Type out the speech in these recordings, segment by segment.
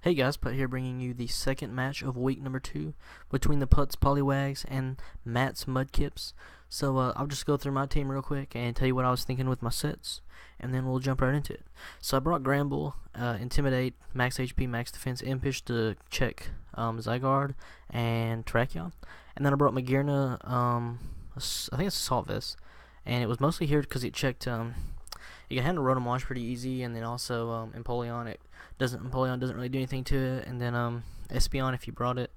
Hey guys, Putt here bringing you the second match of week number 2 between the Putt's Poliwags and Matt's Mudkips. So I'll just go through my team real quick and tell you what I was thinking with my sets, and then we'll jump right into it. So I brought Gramble, Intimidate, Max HP, Max Defense, Impish to check Zygarde and Terrakion. And then I brought Magearna, I think it's Assault Vest, and it was mostly here because it checked, you can handle Rotom Wash pretty easy, and then also Empoleon, Empoleon doesn't really do anything to it, and then Espeon if you brought it,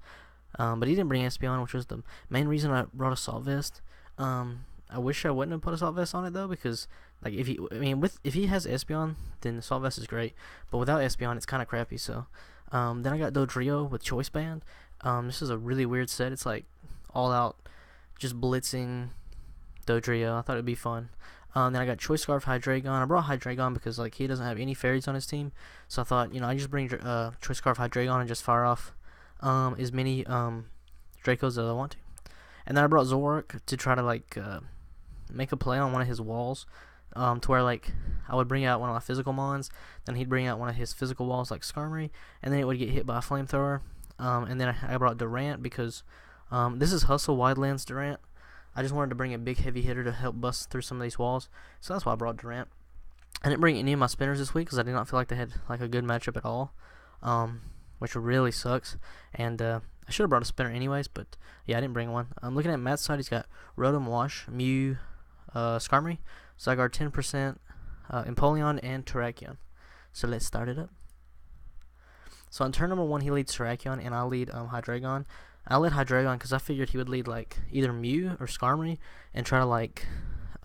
but he didn't bring Espeon, which was the main reason I brought Assault Vest. I wish I wouldn't have put Assault Vest on it though, because like if he has Espeon, then Assault Vest is great, but without Espeon it's kind of crappy. So then I got Dodrio with Choice Band. This is a really weird set. It's like all out just blitzing Dodrio. I thought it'd be fun. Then I got Choice Scarf, Hydreigon. I brought Hydreigon because like he doesn't have any fairies on his team, so I thought, I just bring Choice Scarf, Hydreigon, and just fire off as many Dracos as I want to. And then I brought Zoroark to try to like make a play on one of his walls, to where like I would bring out one of my physical mons, then he'd bring out one of his physical walls like Skarmory, and then it would get hit by a flamethrower. And then I brought Durant because this is Hustle Wildlands Durant. I just wanted to bring a big heavy hitter to help bust through some of these walls, so that's why I brought Durant. I didn't bring any of my spinners this week because I did not feel like they had like a good matchup at all, which really sucks. And I should have brought a spinner anyways, but yeah, I didn't bring one. I'm looking at Matt's side. He's got Rotom Wash, Mew, Skarmory, Zygarde 10%, Empoleon, and Terrakion. So let's start it up. So on turn number 1, he leads Terrakion, and I lead Hydreigon. I led Hydreigon because I figured he would lead like either Mew or Skarmory and try to like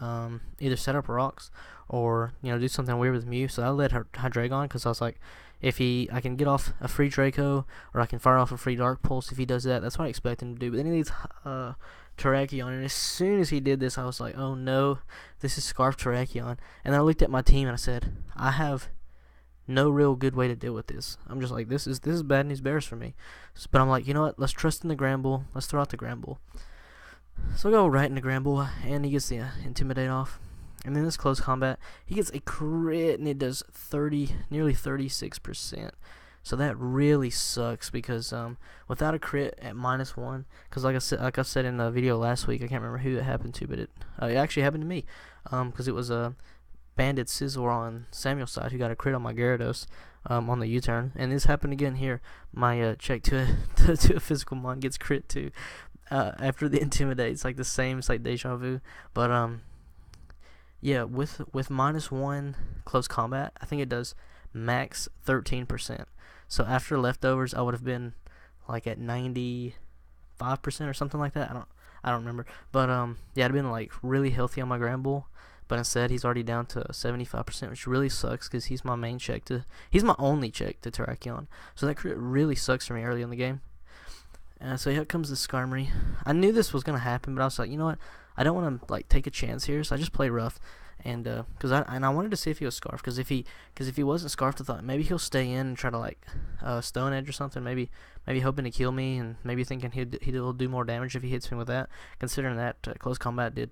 either set up rocks or do something weird with Mew. So I led Hydreigon because I was like, I can get off a free Draco or I can fire off a free Dark Pulse if he does that. That's what I expect him to do. But then he leads Terrakion, and as soon as he did this, I was like, oh no, this is Scarf Terrakion. And then I looked at my team and I said, I have no real good way to deal with this. I'm just like, this is bad news bears for me. But I'm like, you know what? Let's trust in the Gramble. Let's throw out the Gramble. So I go right into Gramble, and he gets the Intimidate off. And then this close combat, he gets a crit, and it does nearly 36%. So that really sucks because without a crit at -1, because like I said in the video last week, I can't remember who it happened to, but it actually happened to me, because it was Bandit Sizzle on Samuel's side who got a crit on my Gyarados on the U-turn, and this happened again here. My check to a physical mon gets crit too after the Intimidate. It's like the same. It's like deja vu. But yeah, with -1 close combat, I think it does max 13%. So after leftovers, I would have been like at 95% or something like that. I don't remember. But yeah, I'd been like really healthy on my Gramble. But instead, he's already down to 75%, which really sucks because he's my only check to Terrakion. So that crit really sucks for me early in the game. So here comes the Skarmory. I knew this was gonna happen, but I was like, you know what? I don't want to like take a chance here, so I just played rough. And I wanted to see if he was Scarfed, because if he wasn't Scarfed, I thought maybe he'll stay in and try to like Stone Edge or something. Maybe hoping to kill me, and maybe thinking he'll do more damage if he hits me with that. Considering that close combat did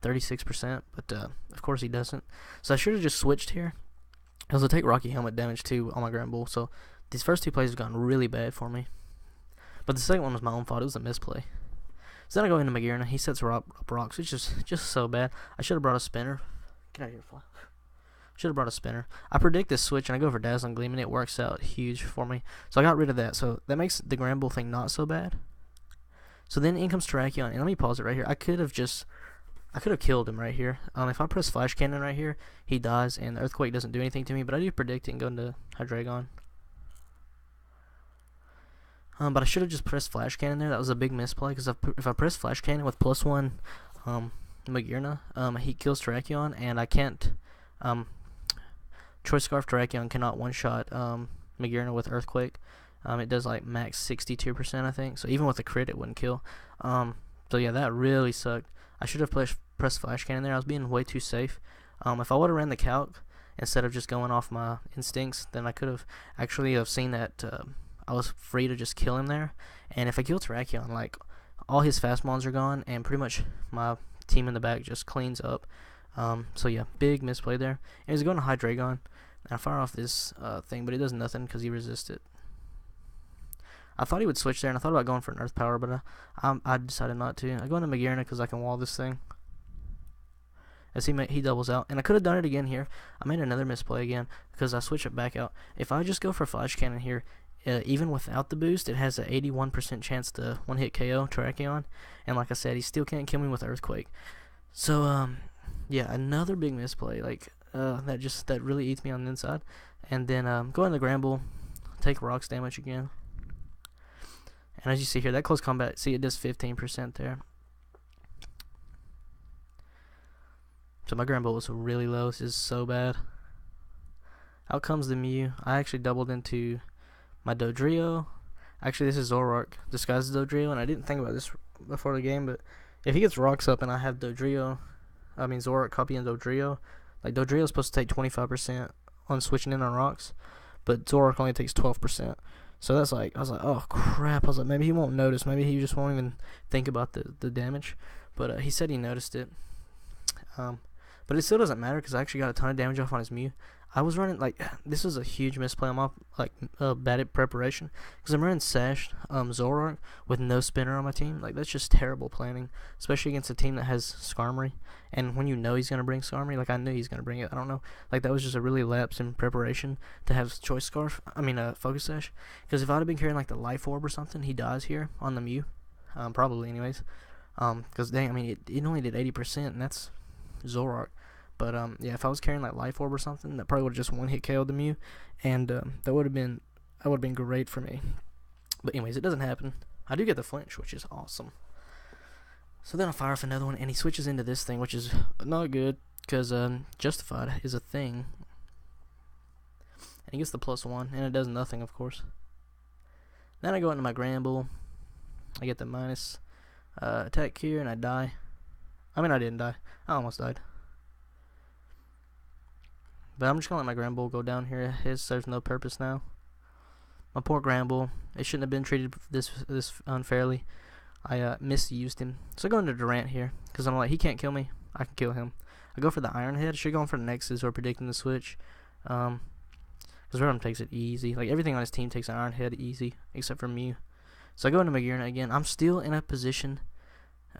36%, but of course he doesn't. So I should have just switched here. I was take Rocky Helmet damage too on my Gramble. So these first two plays have gone really bad for me. But the second one was my own fault. It was a misplay. So then I go into Magearna. He sets up rocks, which is just so bad. I should have brought a spinner. Get out of here, fly. Should have brought a spinner. I predict this switch, and I go for Dazzling Gleam, and it works out huge for me. So I got rid of that. So that makes the Gramble thing not so bad. So then in comes Terrakion, and let me pause it right here. I could have killed him right here. If I press Flash Cannon right here, he dies, and the Earthquake doesn't do anything to me. But I do predict it and go into Hydreigon. But I should have just pressed Flash Cannon there. That was a big misplay, because if I press Flash Cannon with +1 Magearna, he kills Terrakion, and I can't. Choice Scarf Terrakion cannot one-shot Magearna with Earthquake. It does like max 62%, I think. So even with a crit, it wouldn't kill. So yeah, that really sucked. I should have pressed Flash Cannon there. I was being way too safe. If I would have ran the calc instead of just going off my instincts, then I could have actually seen that I was free to just kill him there. And if I kill Terrakion, like all his fast mons are gone, and pretty much my team in the back just cleans up. So yeah, big misplay there. And he's going to Hydreigon, And I fire off this thing, but it does nothing because he resists it. I thought he would switch there, and I thought about going for an Earth Power, but I decided not to. I go into Magearna because I can wall this thing. As he doubles out, and I could have done it again here. I made another misplay again because I switch it back out. If I just go for Flash Cannon here, even without the boost, it has an 81% chance to one-hit KO Terrakion, and like I said, he still can't kill me with Earthquake. So yeah, another big misplay, like that really eats me on the inside. And then go into Gramble, take rocks damage again. And as you see here, that close combat, see, it does 15% there. So my Gramble was really low. This is so bad. Out comes the Mew. I actually doubled into my Dodrio. Actually, this is Zoroark disguised as Dodrio, and I didn't think about this before the game, but if he gets rocks up and I have Zoroark copying Dodrio, like Dodrio is supposed to take 25% on switching in on rocks, but Zoroark only takes 12%. So that's like, I was like, oh crap. I was like, maybe he won't notice. Maybe he just won't even think about the damage. But he said he noticed it. But it still doesn't matter because I actually got a ton of damage off on his Mew. I was running, like, this was a huge misplay on my, bad at preparation. Because I'm running Sash, Zoroark with no spinner on my team. Like, that's just terrible planning. Especially against a team that has Skarmory. And when you know he's going to bring Skarmory, like, I knew he's going to bring it. I don't know. Like, that was just a really lapse in preparation to have Focus Sash. Because if I would have been carrying, like, the Life Orb or something, he dies here on the Mew. Probably, anyways. Because, dang, I mean, it only did 80%, and that's Zoroark. But yeah, if I was carrying like Life Orb or something, that probably would have just one hit KO'd the Mew, and that would have been great for me. But anyways, it doesn't happen. I do get the flinch, which is awesome. So then I fire off another one, and he switches into this thing, which is not good because Justified is a thing, and he gets the +1, and it does nothing, of course. Then I go into my Gramble. I get the minus attack here, and I die. I mean, I didn't die. I almost died. But I'm just going to let my Gramble go down here. His serves no purpose now. My poor Gramble. It shouldn't have been treated this unfairly. I misused him. So I go into Durant here. Because I'm like, he can't kill me. I can kill him. I go for the Iron Head. I should go in for the Nexus or predicting the switch. Because Rotom takes it easy. Like, everything on his team takes an Iron Head easy. Except for Mew. So I go into Magearna again. I'm still in a position.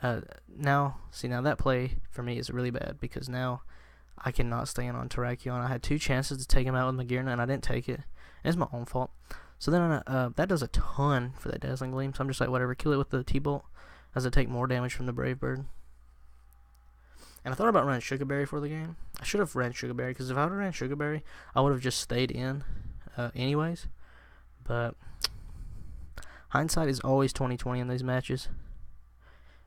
Now that play for me is really bad. Because now I cannot stay in on Terrakion. I had 2 chances to take him out with Magearna, and I didn't take it. And it's my own fault. So then that does a ton for that Dazzling Gleam. So I'm just like, whatever, kill it with the T-Bolt as I take more damage from the Brave Bird. And I thought about running Sugar Berry for the game. I should have ran Sugar Berry, because if I would have ran Sugar Berry, I would have just stayed in anyways. But hindsight is always 20/20 in these matches.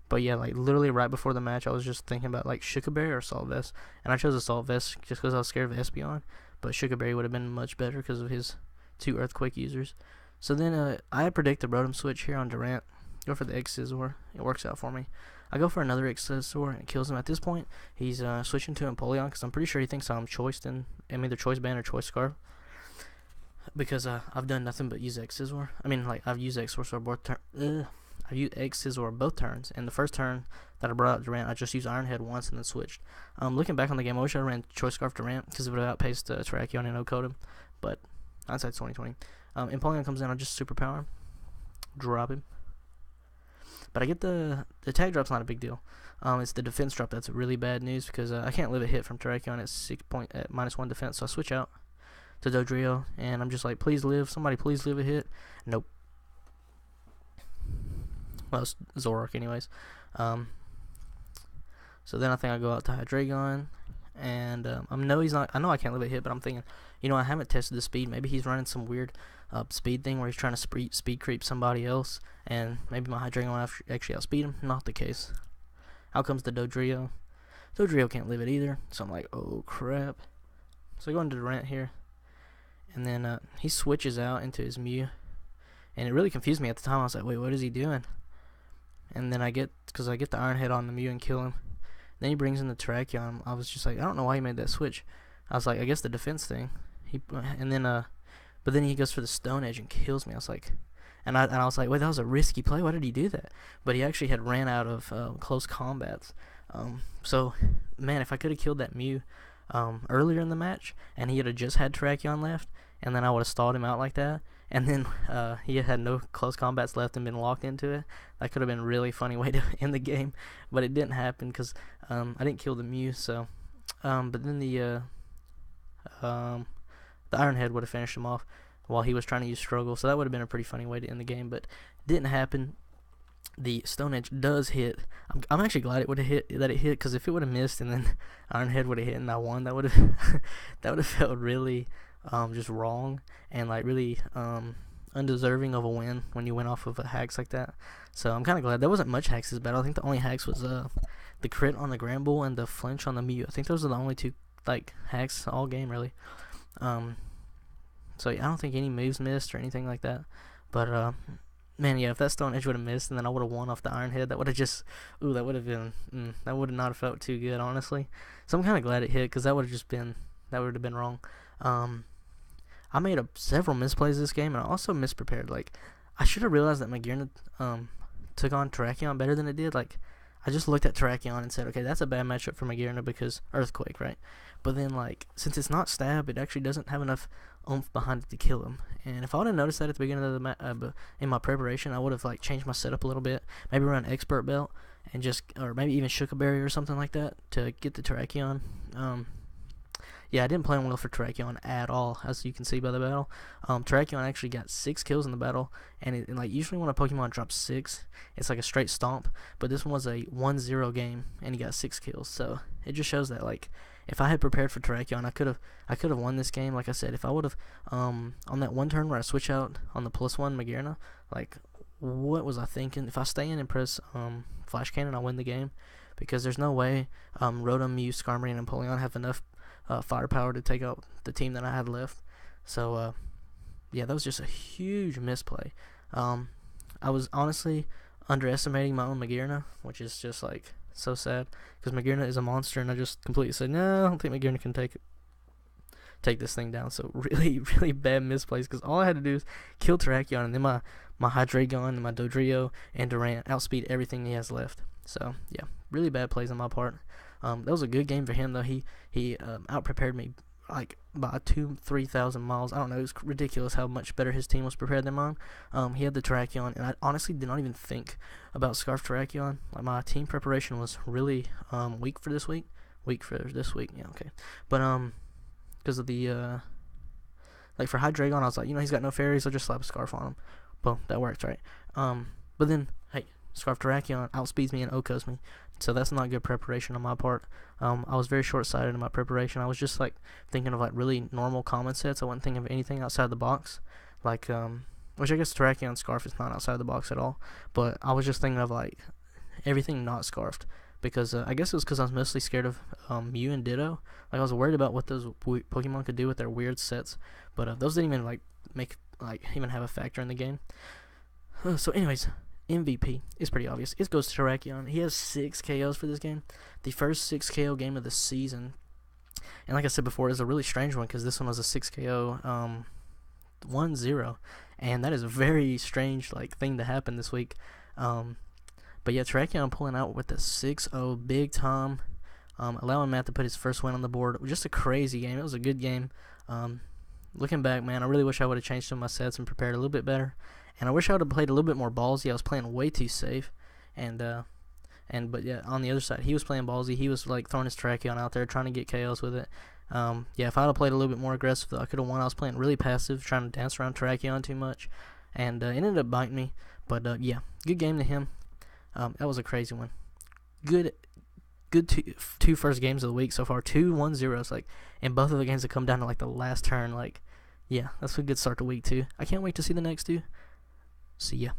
But yeah, like literally right before the match, I was just thinking about like Sugar Berry or Assault Vest, and I chose Assault Vest just because I was scared of Espeon. But Sugar Berry would have been much better because of his 2 Earthquake users. So then I predict the Rotom switch here on Durant. Go for the X-Scissor. It works out for me. I go for another X-Scissor and it kills him. At this point, he's switching to Empoleon because I'm pretty sure he thinks I'm either Choice Band or Choice Scarf. Because I've done nothing but use X-Scissor. I mean, like, I've used X-Scissor I used X-Scissor both turns, and the first turn that I brought out Durant, I just used Iron Head once and then switched. Looking back on the game, I wish I ran Choice Scarf Durant because it would have outpaced Terrakion and O-Code him, but hindsight's 20/20. Empoleon comes in, I just Superpower him, drop him. But I get the tag drop's not a big deal. It's the defense drop that's really bad news because I can't live a hit from Terrakion at -1 defense, so I switch out to Dodrio, and I'm just like, please live, somebody please live a hit. Nope. Well, it's Zoroark anyways. So then I think I go out to Hydreigon, and I know I can't live a hit, but I'm thinking, I haven't tested the speed. Maybe he's running some weird speed thing where he's trying to speed creep somebody else, and maybe my Hydreigon will actually outspeed him. Not the case. Out comes the Dodrio. Dodrio can't live it either, so I'm like, oh crap. So I go into Durant here, and then he switches out into his Mew, and it really confused me at the time. I was like, wait, what is he doing? And then I get the Iron Head on the Mew and kill him. Then he brings in the Terrakion. I was just like, I don't know why he made that switch. I was like, I guess the defense thing. But then he goes for the Stone Edge and kills me. I was like, and I was like, wait, that was a risky play. Why did he do that? But he actually had ran out of close combats. So man, if I could have killed that Mew, earlier in the match, and he had just had Terrakion left, and then I would have stalled him out like that, and then he had no close combats left and been locked into it. That could have been a really funny way to end the game, but it didn't happen because I didn't kill the Mew. So, but then the Iron Head would have finished him off while he was trying to use Struggle. So that would have been a pretty funny way to end the game, but it didn't happen. The Stone Edge does hit. I'm actually glad it would have hit, that it hit, because if it would have missed and then Iron Head would have hit and I won, that would have that would have felt really just wrong and like really undeserving of a win when you went off of a hacks like that. So I'm kind of glad there wasn't much hacks this battle. I think the only hacks was the crit on the Granbull and the flinch on the Mew. I think those are the only two like hacks all game really. So yeah, I don't think any moves missed or anything like that. But man, yeah, if that Stone Edge would have missed and then I would have won off the Iron Head, that would have just, that would have been, that would have not have felt too good, honestly. So I'm kind of glad it hit, because that would have just been, that would have been wrong. I made several misplays this game, and I also misprepared. Like, I should have realized that Magearna took on Terrakion better than it did. Like, I just looked at Terrakion and said, okay, that's a bad matchup for Magearna because Earthquake, right? But then, like, since it's not Stab, it actually doesn't have enough oomph behind it to kill him. And if I would have noticed that at the beginning of the in my preparation, I would have like changed my setup a little bit, maybe run Expert Belt and just, or maybe even Shook a Berry or something like that to get the Terrakion. Yeah, I didn't plan well for Terrakion at all, as you can see by the battle. Terrakion actually got 6 kills in the battle, and like usually when a Pokemon drops 6, it's like a straight stomp, but this one was a 1-0 game, and he got 6 kills, so it just shows that like, if I had prepared for Terrakion, I could have won this game. Like I said, if I would have, on that one turn where I switch out on the +1 Magearna, like, what was I thinking? If I stay in and press Flash Cannon, I win the game, because there's no way Rotom, Mew, Skarmory, and Empoleon have enough firepower to take out the team that I had left. So, yeah, that was just a huge misplay. I was honestly underestimating my own Magearna, which is just like so sad, because Magearna is a monster, and I just completely said, no, I don't think Magearna can take this thing down. So really, really bad misplays, because all I had to do is kill Terrakion, and then my Hydreigon and my Dodrio and Durant outspeed everything he has left. So yeah, really bad plays on my part. That was a good game for him, though. He out-prepared me like by 2,000-3,000 miles. I don't know, it was ridiculous how much better his team was prepared than mine. He had the Terrakion, and I honestly did not even think about Scarf Terrakion. Like, my team preparation was really weak for this week. Yeah, okay. But because of the like for Hydreigon, I was like, he's got no fairies, I'll just slap a Scarf on him. Boom, that worked, right? But then, hey, Scarf Terrakion outspeeds me and OHKOs me, so that's not good preparation on my part. I was very short-sighted in my preparation. I was just like thinking of like really normal common sets. I wasn't thinking of anything outside the box, like which I guess Terrakion Scarf is not outside the box at all. But I was just thinking of like everything not scarfed, because I guess it was because I was mostly scared of Mew and Ditto. Like, I was worried about what those Pokemon could do with their weird sets, but those didn't even like even have a factor in the game. So anyways, MVP is pretty obvious. It goes to Terrakion. He has 6 KOs for this game, the first 6 KO game of the season. And like I said before, it's a really strange one, because this one was a 6 KO 1-0, and that is a very strange like thing to happen this week. But yeah, Terrakion pulling out with the 6-0 big time, allowing Matt to put his first win on the board. Just a crazy game. It was a good game. Looking back, man, I really wish I would have changed some of my sets and prepared a little bit better. And I wish I would have played a little bit more ballsy. I was playing way too safe. But yeah, on the other side, he was playing ballsy. He was like throwing his Terrakion out there, trying to get KOs with it. Yeah, if I would have played a little bit more aggressive, I could have won. I was playing really passive, trying to dance around Terrakion too much, and it ended up biting me. But yeah, good game to him. That was a crazy one. Good two first games of the week so far. 2 1-0s, like, and both of the games have come down to like the last turn. Like, yeah, that's a good start to week 2. I can't wait to see the next 2. See ya.